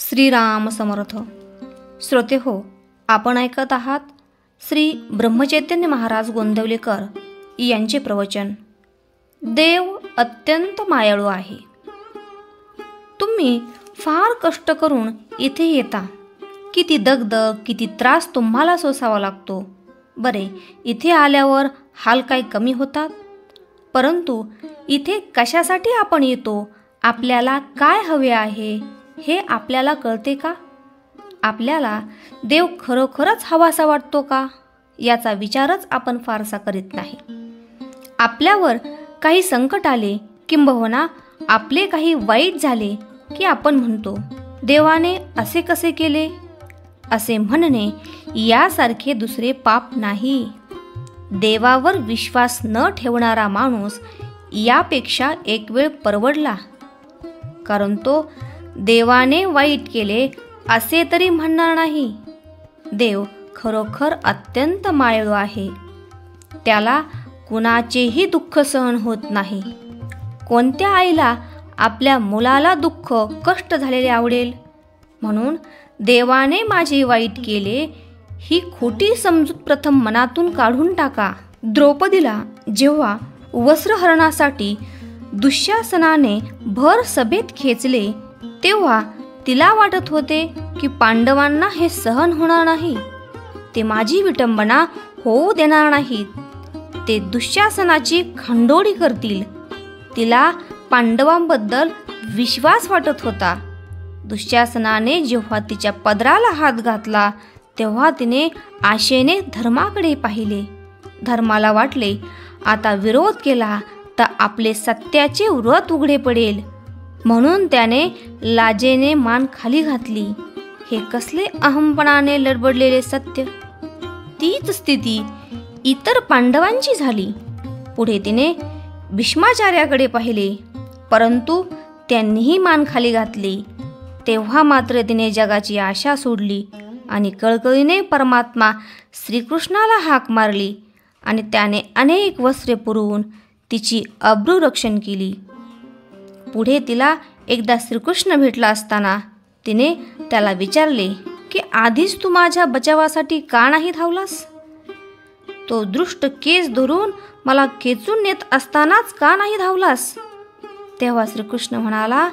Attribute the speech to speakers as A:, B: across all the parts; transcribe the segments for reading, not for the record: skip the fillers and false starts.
A: श्रीराम समर्थ. श्रोते हो, आपण ऐकत आहात श्री ब्रह्मचैतन्य महाराज गोंदवलेकर यांचे प्रवचन. देव अत्यंत मायाळू आहे. तुम्ही फार कष्ट करून इथे येता. किती दगदग, किती त्रास तुम्हाला सोसावा लागतो. बरे, इथे आल्यावर हाल काही कमी होतात. परंतु इथे कशासाठी आपण येतो, आपल्याला काय हवे आहे हे आपल्याला कळते का? आपल्याला देव खरोखरच हवासा वाटतो का, याचा विचारच आपण फारसा करीत नाही. आपल्यावर काही संकट आले, किंबहुना आपले काही वाईट झाले की आपण म्हणतो, देवाने असे कसे केले? असे म्हणणे यासारखे दुसरे पाप नाही. देवावर विश्वास न ठेवणारा माणूस यापेक्षा एक वेळ परवडला. कारण तो देवाने वाईट केले असे तरी म्हणणार नाही. देव खरोखर अत्यंत मायाळू आहे. त्याला कुणाचेही दुःख सहन होत नाही. कोणत्या आईला आपल्या मुलाला दुःख, कष्ट झालेले आवडेल? म्हणून देवाने माझे वाईट केले ही खोटी समजूत प्रथम मनातून काढून टाका. द्रौपदीला जेव्हा वस्त्रहरणासाठी दुःशासनाने भर सभेत खेचले, तेव्हा तिला वाटत होते की पांडवांना हे सहन होणार नाही. ते माझी विटंबना होऊ देणार नाहीत. ते दुःशासनाची खंडोळी करतील. तिला पांडवांबद्दल विश्वास वाटत होता. दुःशासनाने जेव्हा तिच्या पदराला हात घातला, तेव्हा तिने आशेने धर्माकडे पाहिले. धर्माला वाटले, आता विरोध केला तर आपले सत्याचे व्रत उघडे पडेल. म्हणून त्याने लाजेने मान खाली घातली. हे कसले अहंपणाने लडबडलेले सत्य! तीच स्थिती इतर पांडवांची झाली. पुढे तिने भीष्माचार्याकडे पाहिले, परंतु त्यांनीही मान खाली घातली. तेव्हा मात्र तिने जगाची आशा सोडली आणि कळकळीने परमात्मा श्रीकृष्णाला हाक मारली आणि त्याने अनेक वस्त्रे पुरवून तिची अब्रूरक्षण केली. पुढे तिला एकदा श्रीकृष्ण भेटला असताना तिने त्याला विचारले की आधीच तू माझ्या बचावासाठी का नाही धावलास? तो दृष्ट केस धरून मला खेचून नेत असतानाच का नाही धावलास? तेव्हा श्रीकृष्ण म्हणाला,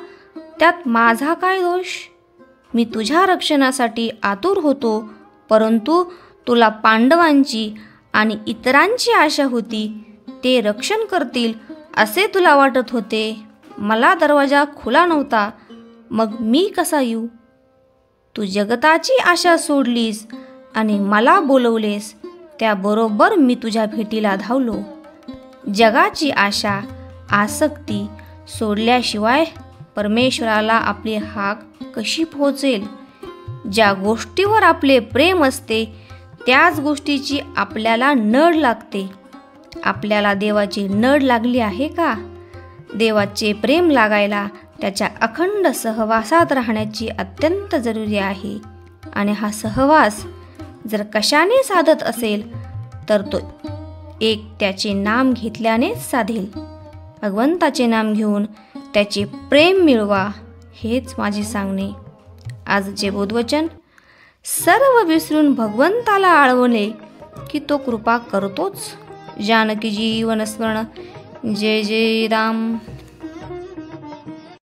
A: त्यात माझा काय दोष? मी तुझ्या रक्षणासाठी आतुर होतो, परंतु तुला पांडवांची आणि इतरांची आशा होती. ते रक्षण करतील असे तुला वाटत होते. मला दरवाजा खुला नव्हता, मग मी कसा येऊ? तू जगताची आशा सोडलीस आणि मला बोलवलेस. त्याबरोबर मी तुझ्या भेटीला धावलो. जगाची आशा, आसक्ती सोडल्याशिवाय परमेश्वराला आपली हाक कशी पोहोचेल? ज्या गोष्टीवर आपले प्रेम असते त्याच गोष्टीची आपल्याला नड लागते. आपल्याला देवाची नड लागली आहे का? देवाचे प्रेम लागायला त्याच्या अखंड सहवासात राहण्याची अत्यंत जरुरी आहे. आणि हा सहवास जर कशाने साधत असेल तर तो एक त्याचे नाम घेतल्यानेच साधेल. भगवंताचे नाम घेऊन त्याचे प्रेम मिळवा, हेच माझे सांगणे. आजचे बोधवचन: सर्व विसरून भगवंताला आळवले की तो कृपा करतोच. जानकी जीवन स्मरण. जय जय राम.